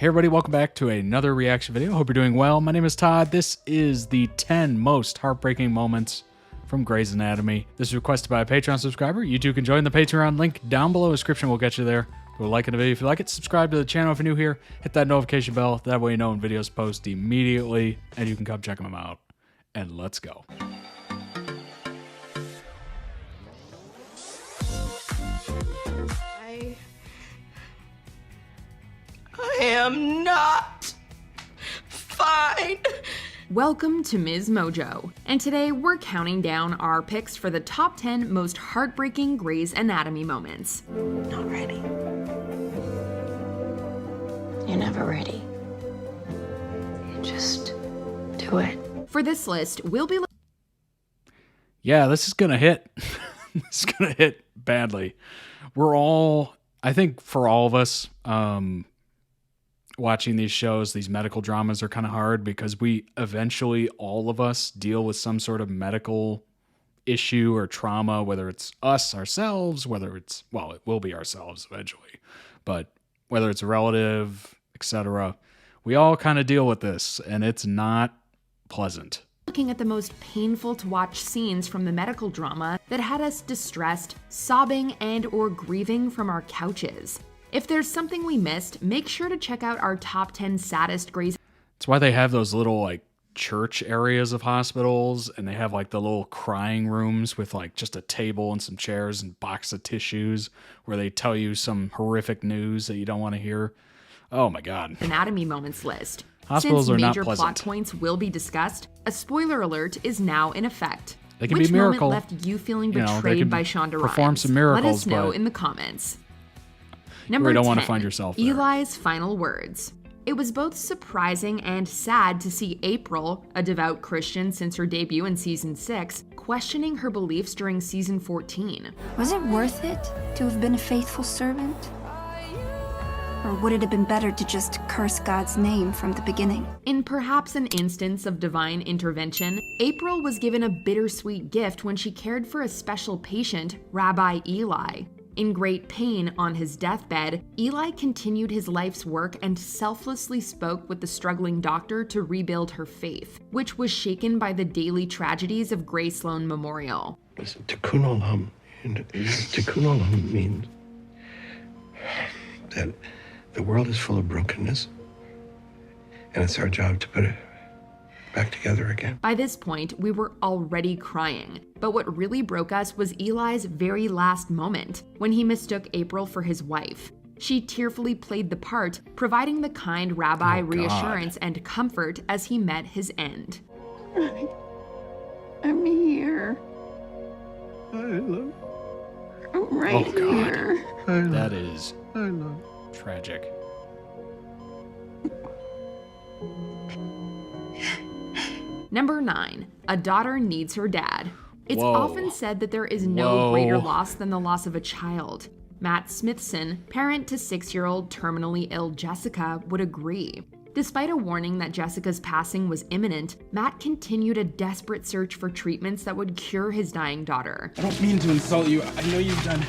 Hey everybody, welcome back to another reaction video. Hope you're doing well. My name is Todd. This is the 10 most heartbreaking moments from Grey's Anatomy. This is requested by a Patreon subscriber. You too can join the Patreon. Link down below. Description will get you there. Go like the video if you like it. Subscribe to the channel if you're new here. Hit that notification bell. That way you know when videos post immediately and you can come check them out. And let's go. I am not fine. Welcome to Ms. Mojo, and today we're counting down our picks for the top 10 most heartbreaking Grey's Anatomy moments. Not ready. You're never ready. You just do it. For this list, we'll be Yeah, this is gonna hit. This is gonna hit badly. We're all, I think for all of us, watching these shows, these medical dramas are kind of hard because we eventually, all of us, deal with some sort of medical issue or trauma, whether it's us, ourselves, whether it's, well, it will be ourselves eventually, but whether it's a relative, etc. We all kind of deal with this, and it's not pleasant. looking at the most painful to watch scenes from the medical drama that had us distressed, sobbing, and or grieving from our couches. If there's something we missed, make sure to check out our top 10 saddest Grey's. That's why they have those little like church areas of hospitals, and they have like the little crying rooms with like just a table and some chairs and box of tissues where they tell you some horrific news that you don't want to hear. Oh my God. Anatomy moments list. Hospitals Since are not major pleasant. plot points will be discussed, a spoiler alert is now in effect. They can Which be miracle. moment left you feeling You know, they betrayed can by Shonda perform Rhimes? some miracles, Let us know but in the comments. you Number don't 10, want to find yourself there. Eli's final words. It was both surprising and sad to see April, a devout Christian since her debut in season 6, questioning her beliefs during season 14. Was it worth it to have been a faithful servant? Or would it have been better to just curse God's name from the beginning? In perhaps an instance of divine intervention, April was given a bittersweet gift when she cared for a special patient, Rabbi Eli. In great pain on his deathbed, Eli continued his life's work and selflessly spoke with the struggling doctor to rebuild her faith, which was shaken by the daily tragedies of Grey Sloan Memorial. Listen, Tikkun Olam, Tikkun Olam means that the world is full of brokenness, and it's our job to put it back together again. By this point, we were already crying, but what really broke us was Eli's very last moment, when he mistook April for his wife. She tearfully played the part, providing the kind rabbi Oh, God. reassurance and comfort as he met his end. I'm here. I love, I'm right Oh, God. here. I love, That is I love. tragic. Number 9, a daughter needs her dad. It's Whoa. often said that there is no Whoa. greater loss than the loss of a child. Matt Smithson, parent to 6-year-old terminally ill Jessica, would agree. Despite a warning that Jessica's passing was imminent, Matt continued a desperate search for treatments that would cure his dying daughter. I don't mean to insult you. I know you've done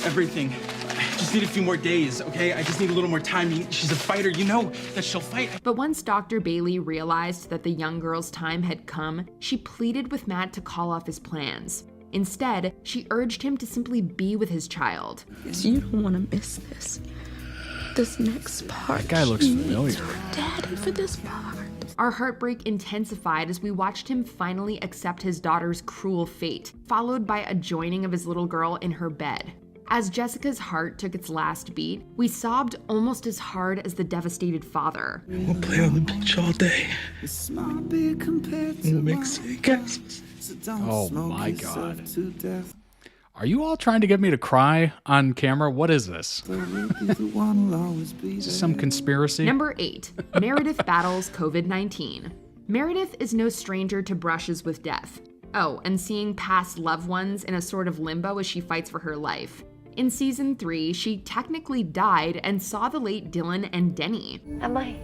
everything. I just need a few more days, okay? I just need a little more time. She's a fighter. You know that she'll fight. But once Dr. Bailey realized that the young girl's time had come, she pleaded with Matt to call off his plans. Instead, she urged him to simply be with his child. You don't want to miss this next part. That guy looks familiar. Daddy for this part. Our heartbreak intensified as we watched him finally accept his daughter's cruel fate, followed by a joining of his little girl in her bed. As Jessica's heart took its last beat, we sobbed almost as hard as the devastated father. We'll play on the beach all day. We'll make sandcastles. Oh my God. Are you all trying to get me to cry on camera? What is this? Is this some conspiracy? Number 8, Meredith battles COVID-19. Meredith is no stranger to brushes with death. Oh, and seeing past loved ones in a sort of limbo as she fights for her life. In season 3, she technically died and saw the late Dylan and Denny. Am I?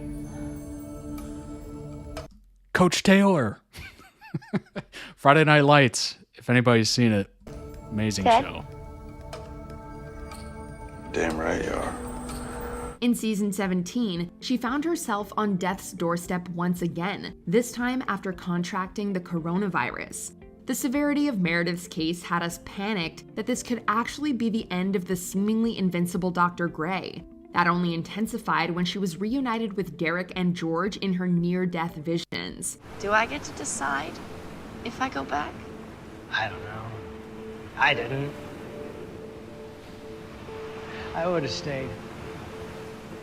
Coach Taylor. Friday Night Lights. If anybody's seen it, amazing Dad? show. Damn right you are. In season 17, she found herself on death's doorstep once again, this time after contracting the coronavirus. The severity of Meredith's case had us panicked that this could actually be the end of the seemingly invincible Dr. Gray. That only intensified when she was reunited with Derek and George in her near-death visions. Do I get to decide if I go back? I don't know. I didn't. I would have stayed.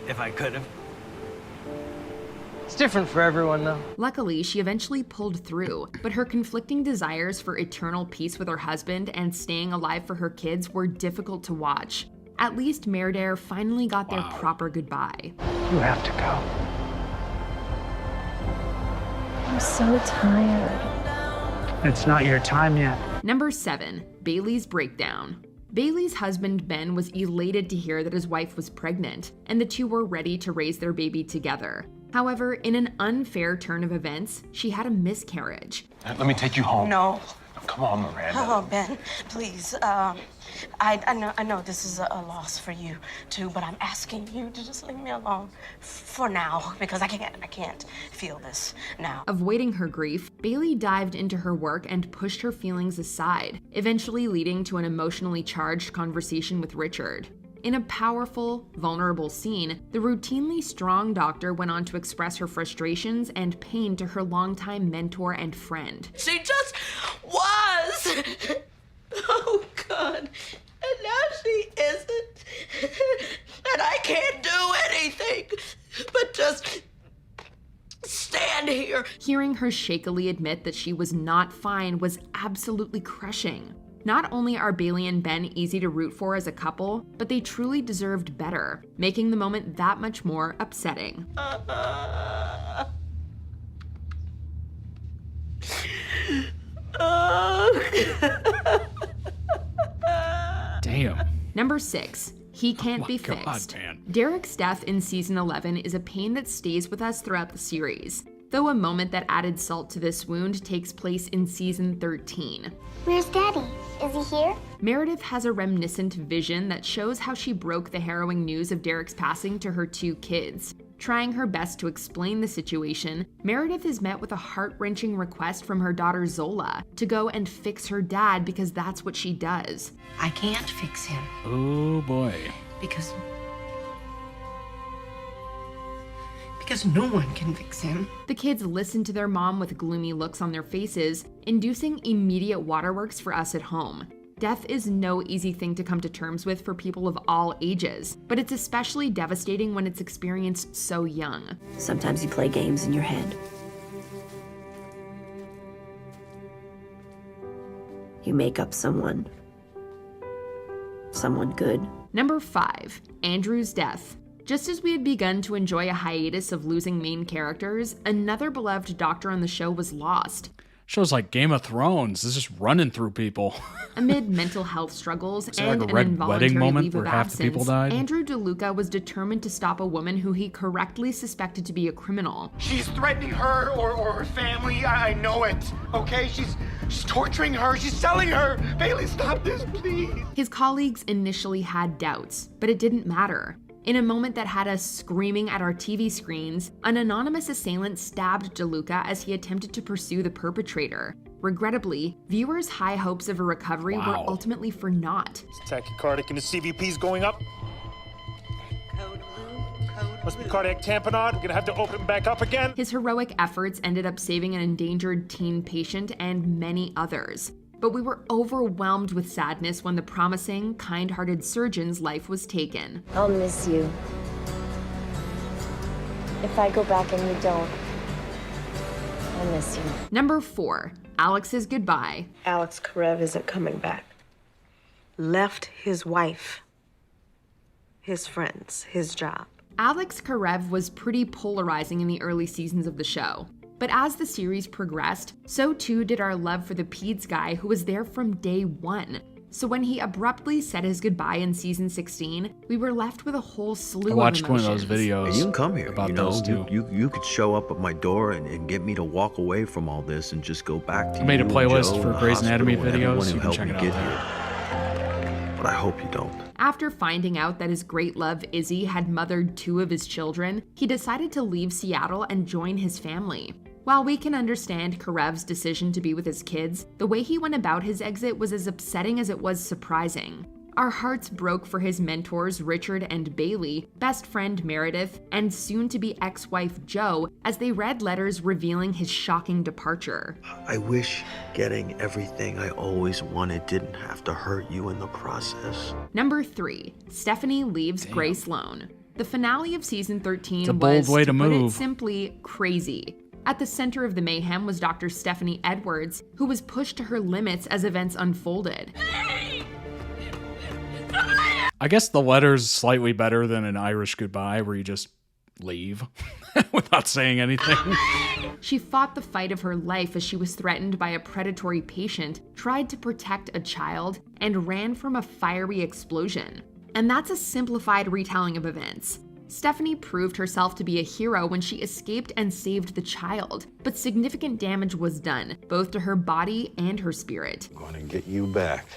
If I could have. It's different for everyone, though. Luckily, she eventually pulled through, but her conflicting desires for eternal peace with her husband and staying alive for her kids were difficult to watch. At least Meredith finally got their proper goodbye. You have to go. I'm so tired. It's not your time yet. Number 7, Bailey's breakdown. Bailey's husband Ben was elated to hear that his wife was pregnant, and the two were ready to raise their baby together. However, in an unfair turn of events, she had a miscarriage. Let me take you home. No. Come on, Miranda. Oh, Ben, please. I know this is a loss for you too, but I'm asking you to just leave me alone for now because I can't feel this now. Avoiding her grief, Bailey dived into her work and pushed her feelings aside, eventually leading to an emotionally charged conversation with Richard. In a powerful, vulnerable scene, the routinely strong doctor went on to express her frustrations and pain to her longtime mentor and friend. She just was. Oh, God. And now she isn't. And I can't do anything but just stand here. Hearing her shakily admit that she was not fine was absolutely crushing. Not only are Bailey and Ben easy to root for as a couple, but they truly deserved better, making the moment that much more upsetting. Damn. Number 6, he can't be fixed. Man. Derek's death in season 11 is a pain that stays with us throughout the series, though a moment that added salt to this wound takes place in season 13. Where's Daddy? Is he here? Meredith has a reminiscent vision that shows how she broke the harrowing news of Derek's passing to her 2 kids. Trying her best to explain the situation, Meredith is met with a heart-wrenching request from her daughter Zola to go and fix her dad because that's what she does. I can't fix him Oh boy. because no one can fix him. The kids listen to their mom with gloomy looks on their faces, inducing immediate waterworks for us at home. Death is no easy thing to come to terms with for people of all ages, but it's especially devastating when it's experienced so young. Sometimes you play games in your head. You make up someone good. Number 5, Andrew's death. Just as we had begun to enjoy a hiatus of losing main characters, another beloved doctor on the show was lost. Shows like Game of Thrones. It's just running through people. Amid mental health struggles there and like a an red involuntary wedding moment leave where of half the people absence, died? Andrew DeLuca was determined to stop a woman who he correctly suspected to be a criminal. She's threatening her or her family. I know it. Okay, she's torturing her. She's selling her. Bailey, stop this, please. His colleagues initially had doubts, but it didn't matter. In a moment that had us screaming at our TV screens, an anonymous assailant stabbed DeLuca as he attempted to pursue the perpetrator. Regrettably, viewers' high hopes of a recovery were ultimately for naught. Tachycardic and the CVP's going up. Must be cardiac tamponade. We're gonna have to open back up again. His heroic efforts ended up saving an endangered teen patient and many others. But we were overwhelmed with sadness when the promising, kind-hearted surgeon's life was taken. I'll miss you. If I go back and you don't, I'll miss you. Number 4, Alex's goodbye. Alex Karev isn't coming back. Left his wife, his friends, his job. Alex Karev was pretty polarizing in the early seasons of the show. But as the series progressed, so too did our love for the Peds guy who was there from day 1. So when he abruptly said his goodbye in season 16, we were left with a whole slew of emotions. I watched one of those videos. You can come here, about you know, those two. You could show up at my door and get me to walk away from all this and just go back to I made a you, playlist Joe, for the Grey's Anatomy hospital, and everyone videos. who You can helped check me it get out. here. But I hope you don't. After finding out that his great love Izzy had mothered 2 of his children, he decided to leave Seattle and join his family. While we can understand Karev's decision to be with his kids, the way he went about his exit was as upsetting as it was surprising. Our hearts broke for his mentors Richard and Bailey, best friend Meredith, and soon-to-be ex-wife Jo as they read letters revealing his shocking departure. I wish getting everything I always wanted didn't have to hurt you in the process. Number 3, Stephanie leaves Grey Sloan. The finale of season 13 It's a bold was, way to put it move. simply, crazy. At the center of the mayhem was Dr. Stephanie Edwards, who was pushed to her limits as events unfolded. I guess the letter's slightly better than an Irish goodbye where you just leave without saying anything. She fought the fight of her life as she was threatened by a predatory patient, tried to protect a child, and ran from a fiery explosion. And that's a simplified retelling of events. Stephanie proved herself to be a hero when she escaped and saved the child, but significant damage was done, both to her body and her spirit. I'm gonna get you back.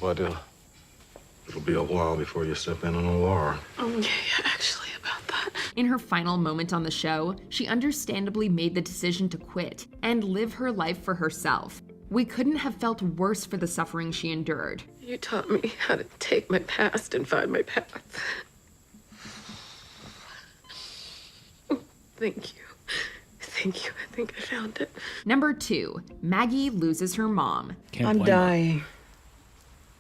But it'll be a while before you step in on Laura. Yeah, actually, about that. In her final moment on the show, she understandably made the decision to quit and live her life for herself. We couldn't have felt worse for the suffering she endured. You taught me how to take my past and find my path. Thank you. Thank you. I think I found it. Number 2, Maggie loses her mom. I'm dying.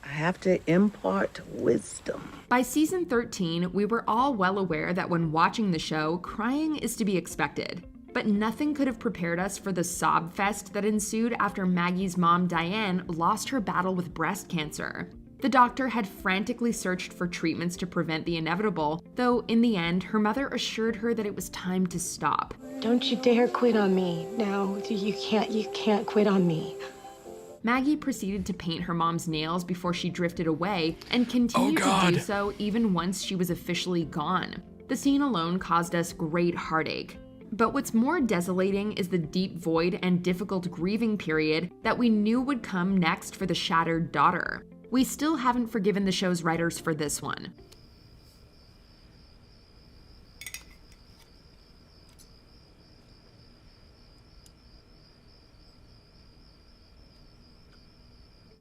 I have to impart wisdom. By season 13, we were all well aware that when watching the show, crying is to be expected. But nothing could have prepared us for the sob fest that ensued after Maggie's mom, Diane, lost her battle with breast cancer. The doctor had frantically searched for treatments to prevent the inevitable, though in the end, her mother assured her that it was time to stop. Don't you dare quit on me. No, you can't quit on me. Maggie proceeded to paint her mom's nails before she drifted away and continued to do so even once she was officially gone. The scene alone caused us great heartache. But what's more desolating is the deep void and difficult grieving period that we knew would come next for the shattered daughter. We still haven't forgiven the show's writers for this one.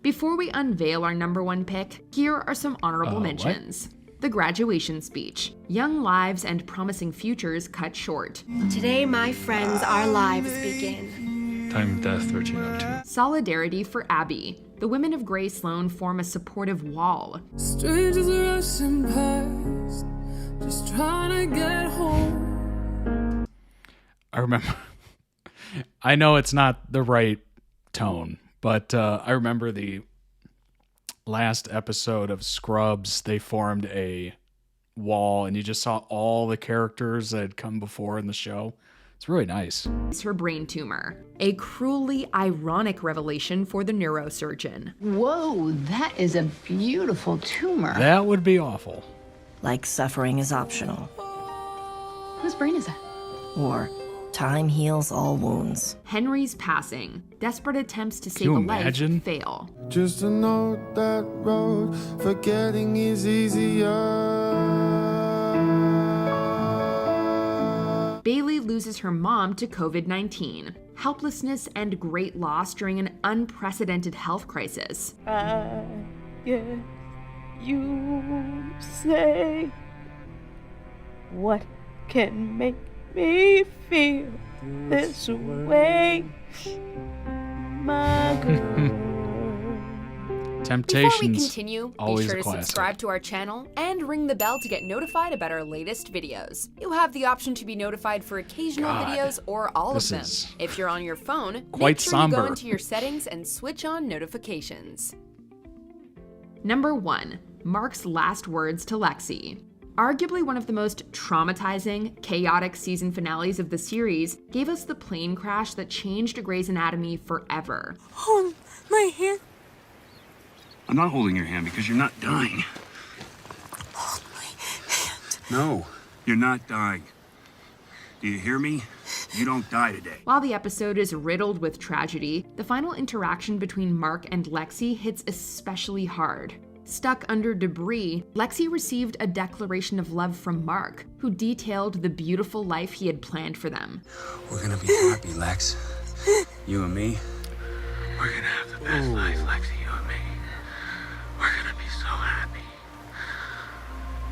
Before we unveil our number 1 pick, here are some honorable mentions. The graduation speech. Young lives and promising futures cut short. Today, my friends, our lives begin. Time of death 1302. Solidarity for Abhi. The women of Grey Sloan form a supportive wall. Strangers rushing past, just trying to get home. I remember, I know it's not the right tone, but I remember the last episode of Scrubs, they formed a wall and you just saw all the characters that had come before in the show. It's really nice. It's her brain tumor, a cruelly ironic revelation for the neurosurgeon. Whoa, that is a beautiful tumor. That would be awful. Like suffering is optional. Whose brain is that? Or time heals all wounds. Henry's passing. Desperate attempts to save a life fail. Just to know that road, forgetting is easier. Bailey loses her mom to COVID-19. Helplessness and great loss during an unprecedented health crisis. I guess you say what can make me feel this way, my girl. Temptations. Before we continue, always be sure a to classic. subscribe to our channel and ring the bell to get notified about our latest videos. You'll have the option to be notified for occasional videos or all of them. If you're on your phone, quite make sure somber. you go into your settings and switch on notifications. Number 1, Mark's last words to Lexi. Arguably one of the most traumatizing, chaotic season finales of the series, gave us the plane crash that changed Grey's Anatomy forever. Hold my hand. I'm not holding your hand because you're not dying. Hold my hand. No, you're not dying. Do you hear me? You don't die today. While the episode is riddled with tragedy, the final interaction between Mark and Lexi hits especially hard. Stuck under debris, Lexi received a declaration of love from Mark, who detailed the beautiful life he had planned for them. We're gonna be happy, Lex. You and me. We're gonna have the best life, Lexi, you and me. We're gonna be so happy.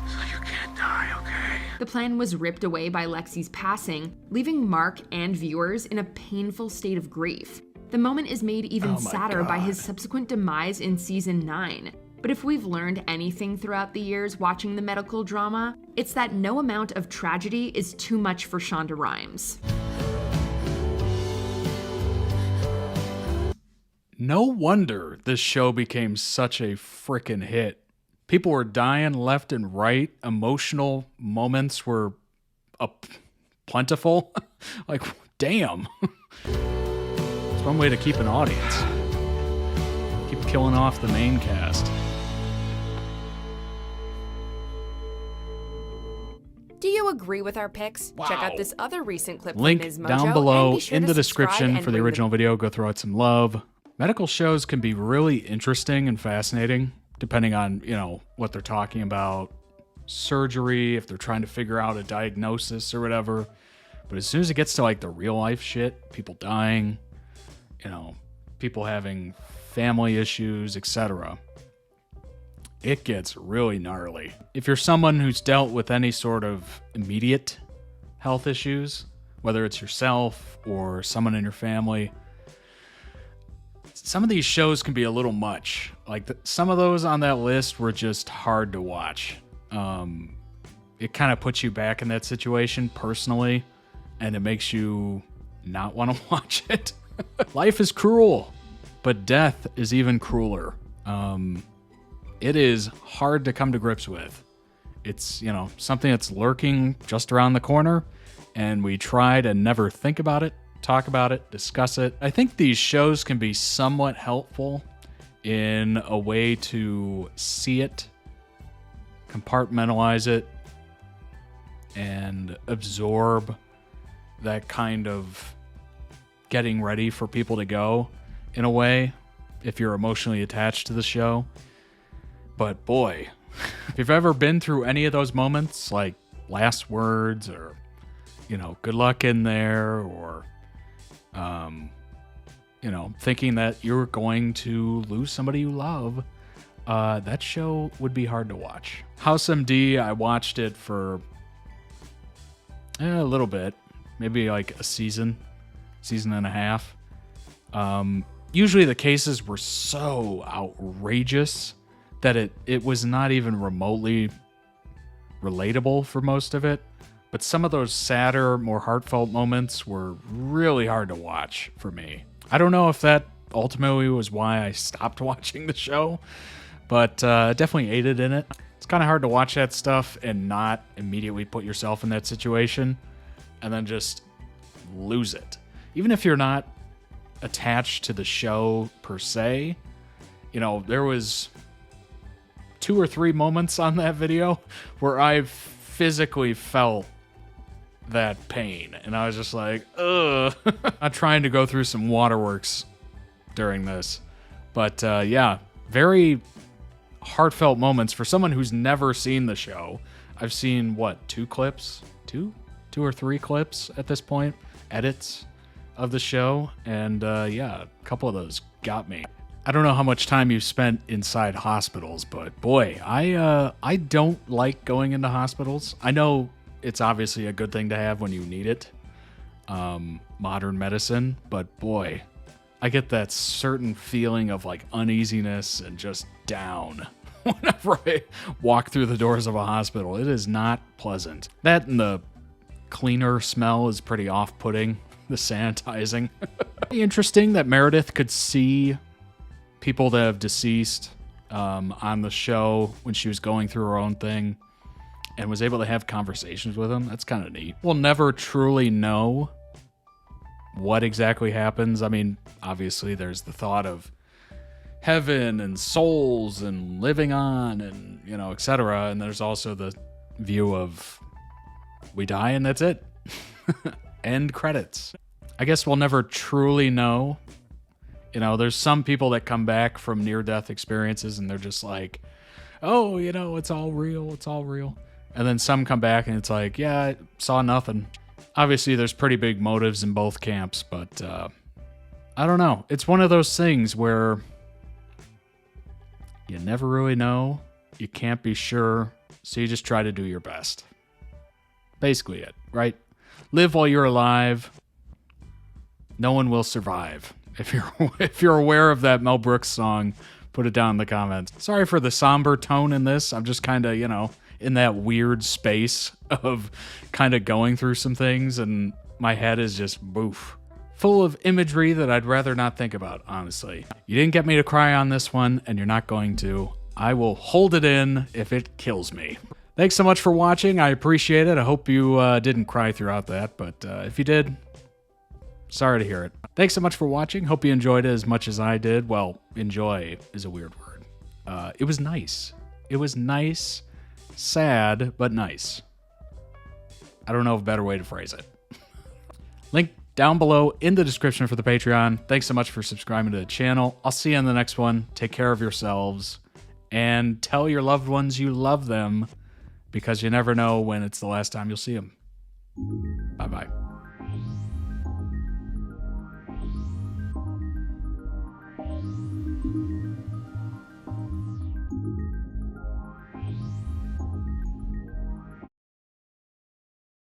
So you can't die, okay? The plan was ripped away by Lexi's passing, leaving Mark and viewers in a painful state of grief. The moment is made even sadder by his subsequent demise in season 9. But if we've learned anything throughout the years watching the medical drama, it's that no amount of tragedy is too much for Shonda Rhimes. No wonder this show became such a frickin' hit. People were dying left and right. Emotional moments were plentiful. Like, damn. It's one way to keep an audience. Keep killing off the main cast. Do you agree with our picks? Check out this other recent clip from Link Ms. Mojo, down below and be sure in to the subscribe description and for the ring original video. Go throw it some love. Medical shows can be really interesting and fascinating depending on, what they're talking about. Surgery, if they're trying to figure out a diagnosis or whatever. But as soon as it gets to like the real life shit, people dying, people having family issues, etc., it gets really gnarly. If you're someone who's dealt with any sort of immediate health issues, whether it's yourself or someone in your family, some of these shows can be a little much. Like some of those on that list were just hard to watch. It kind of puts you back in that situation personally, and it makes you not want to watch it. Life is cruel, but death is even crueler. It is hard to come to grips with. It's, something that's lurking just around the corner, and we try to never think about it, talk about it, discuss it. I think these shows can be somewhat helpful in a way to see it, compartmentalize it, and absorb that kind of getting ready for people to go in a way, if you're emotionally attached to the show. But boy, if you've ever been through any of those moments, like last words or, good luck in there, or, thinking that you're going to lose somebody you love, that show would be hard to watch. House MD, I watched it for a little bit, maybe like a season and a half. Usually the cases were so outrageous that it was not even remotely relatable for most of it. But some of those sadder, more heartfelt moments were really hard to watch for me. I don't know if that ultimately was why I stopped watching the show, but definitely aided in it. It's kind of hard to watch that stuff and not immediately put yourself in that situation and then just lose it. Even if you're not attached to the show per se, there was 2 or 3 moments on that video where I physically felt that pain, and I was just like, ugh. I'm trying to go through some waterworks during this, but yeah, very heartfelt moments for someone who's never seen the show. I've seen 2 clips, 2 or 3 clips at this point, edits of the show, and yeah, a couple of those got me. I don't know how much time you've spent inside hospitals, but boy, I don't like going into hospitals. I know it's obviously a good thing to have when you need it, modern medicine, but boy, I get that certain feeling of like uneasiness and just down whenever I walk through the doors of a hospital. It is not pleasant. That and the cleaner smell is pretty off-putting, the sanitizing. Interesting that Meredith could see people that have deceased on the show when she was going through her own thing and was able to have conversations with them. That's kind of neat. We'll never truly know what exactly happens. I mean, obviously there's the thought of heaven and souls and living on and, etc. And there's also the view of we die and that's it. End credits. I guess we'll never truly know. There's some people that come back from near-death experiences and they're just like, oh, you know, it's all real. It's all real. And then some come back and it's like, yeah, I saw nothing. Obviously, there's pretty big motives in both camps, but I don't know. It's one of those things where you never really know. You can't be sure, so you just try to do your best. Basically it, right? Live while you're alive. No one will survive. If you're aware of that Mel Brooks song, put it down in the comments. Sorry for the somber tone in this. I'm just kind of, you know, in that weird space of kind of going through some things, and my head is just boof. Full of imagery that I'd rather not think about, honestly. You didn't get me to cry on this one, and you're not going to. I will hold it in if it kills me. Thanks so much for watching. I appreciate it. I hope you didn't cry throughout that, but if you did, sorry to hear it. Thanks so much for watching. Hope you enjoyed it as much as I did. Well, enjoy is a weird word. It was nice. It was nice, sad, but nice. I don't know of a better way to phrase it. Link down below in the description for the Patreon. Thanks so much for subscribing to the channel. I'll see you in the next one. Take care of yourselves. And tell your loved ones you love them, because you never know when it's the last time you'll see them. Bye-bye.